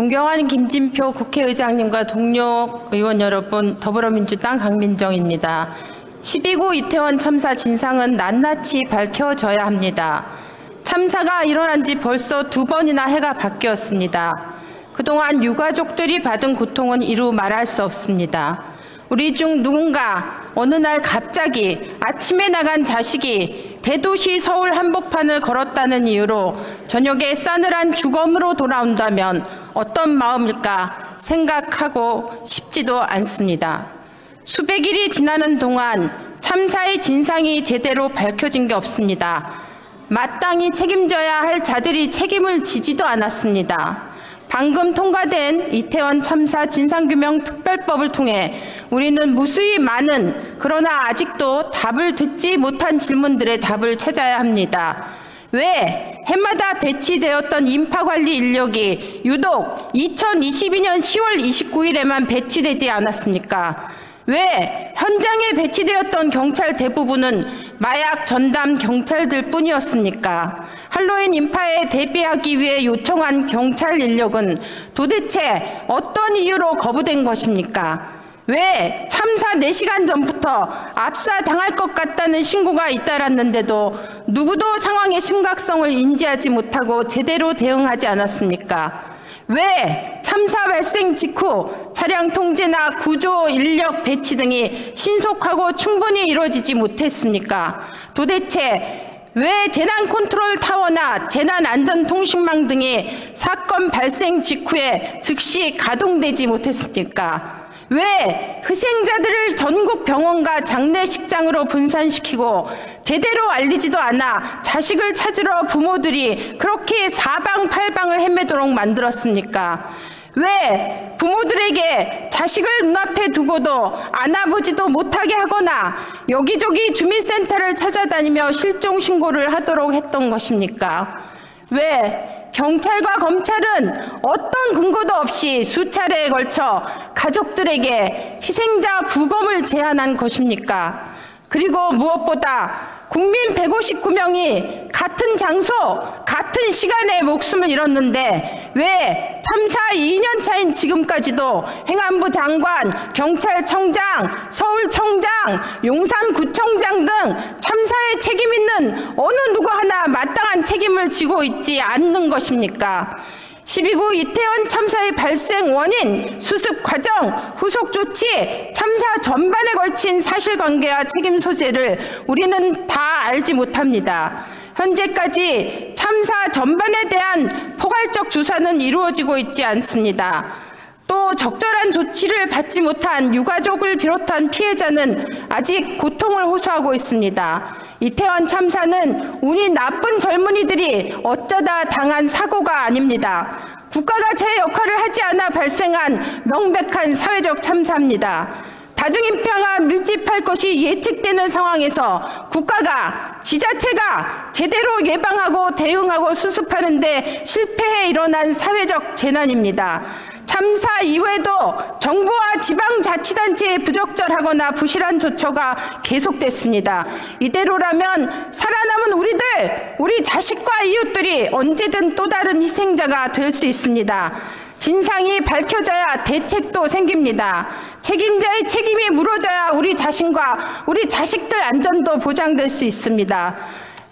존경하는 김진표 국회의장님과 동료 의원 여러분, 더불어민주당 강민정입니다. 12구 이태원 참사 진상은 낱낱이 밝혀져야 합니다. 참사가 일어난 지 벌써 2번이나 해가 바뀌었습니다. 그동안 유가족들이 받은 고통은 이루 말할 수 없습니다. 우리 중 누군가 어느 날 갑자기 아침에 나간 자식이 대도시 서울 한복판을 걸었다는 이유로 저녁에 싸늘한 주검으로 돌아온다면 어떤 마음일까 생각하고 싶지도 않습니다. 수백일이 지나는 동안 참사의 진상이 제대로 밝혀진 게 없습니다. 마땅히 책임져야 할 자들이 책임을 지지도 않았습니다. 방금 통과된 이태원 참사 진상규명 특별법을 통해 우리는 무수히 많은, 그러나 아직도 답을 듣지 못한 질문들의 답을 찾아야 합니다. 왜 해마다 배치되었던 인파관리 인력이 유독 2022년 10월 29일에만 배치되지 않았습니까? 왜 현장에 배치되었던 경찰 대부분은 마약 전담 경찰들 뿐이었습니까? 할로윈 인파에 대비하기 위해 요청한 경찰 인력은 도대체 어떤 이유로 거부된 것입니까? 왜 참사 4시간 전부터 압사당할 것 같다는 신고가 잇따랐는데도 누구도 상황의 심각성을 인지하지 못하고 제대로 대응하지 않았습니까? 왜 참사 발생 직후 차량 통제나 구조 인력 배치 등이 신속하고 충분히 이루어지지 못했습니까? 도대체 왜 재난 컨트롤 타워나 재난 안전 통신망 등이 사건 발생 직후에 즉시 가동되지 못했습니까? 왜 희생자들을 전국 병원과 장례식장으로 분산시키고 제대로 알리지도 않아 자식을 찾으러 부모들이 그렇게 사방팔방을 헤매도록 만들었습니까? 왜 부모들에게 자식을 눈앞에 두고도 안아보지도 못하게 하거나 여기저기 주민센터를 찾아다니며 실종 신고를 하도록 했던 것입니까? 왜 경찰과 검찰은 어떤 근거도 없이 수차례에 걸쳐 가족들에게 희생자 부검을 제안한 것입니까? 그리고 무엇보다 국민 159명이 같은 장소, 같은 시간에 목숨을 잃었는데 왜 참사 2년 차인 지금까지도 행안부 장관, 경찰청장, 서울청장, 용산구청장 등 참사에 책임 있는 어느 누구 하나 마땅한 책임을 지고 있지 않는 것입니까? 12구 이태원 참사의 발생 원인, 수습 과정, 후속 조치, 참사 전반에 걸친 사실관계와 책임 소재를 우리는 다 알지 못합니다. 현재까지 참사 전반에 대한 포괄적 조사는 이루어지고 있지 않습니다. 또 적절한 조치를 받지 못한 유가족을 비롯한 피해자는 아직 고통을 호소하고 있습니다. 이태원 참사는 운이 나쁜 젊은이들이 어쩌다 당한 사고가 아닙니다. 국가가 제 역할을 하지 않아 발생한 명백한 사회적 참사입니다. 다중인파가 밀집할 것이 예측되는 상황에서 국가가, 지자체가 제대로 예방하고 대응하고 수습하는 데 실패해 일어난 사회적 재난입니다. 참사 이후에도 정부와 지방자치단체의 부적절하거나 부실한 조처가 계속됐습니다. 이대로라면 살아남은 우리 자식과 이웃들이 언제든 또 다른 희생자가 될 수 있습니다. 진상이 밝혀져야 대책도 생깁니다. 책임자의 책임이 물어져야 우리 자신과 우리 자식들 안전도 보장될 수 있습니다.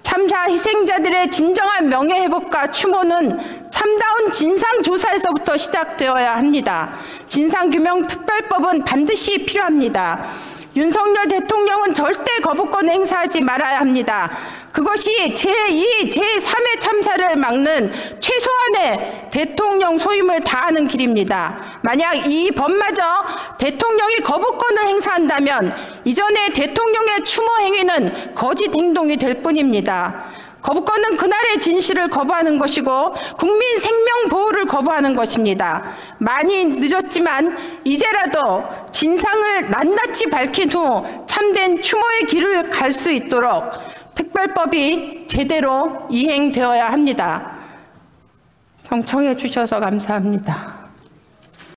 참사 희생자들의 진정한 명예회복과 추모는 참다운 진상조사에서부터 시작되어야 합니다. 진상규명특별법은 반드시 필요합니다. 윤석열 대통령은 절대 거부권 행사하지 말아야 합니다. 그것이 제2, 제3의 참사를 막는 최소한의 대통령 소임을 다하는 길입니다. 만약 이 법마저 대통령이 거부권을 행사한다면 이전의 대통령의 추모 행위는 거짓 행동이 될 뿐입니다. 거부권은 그날의 진실을 거부하는 것이고 국민 생명 보호를 거부하는 것입니다. 많이 늦었지만 이제라도 진상을 낱낱이 밝힌 후 참된 추모의 길을 갈 수 있도록 특별법이 제대로 이행되어야 합니다. 경청해 주셔서 감사합니다.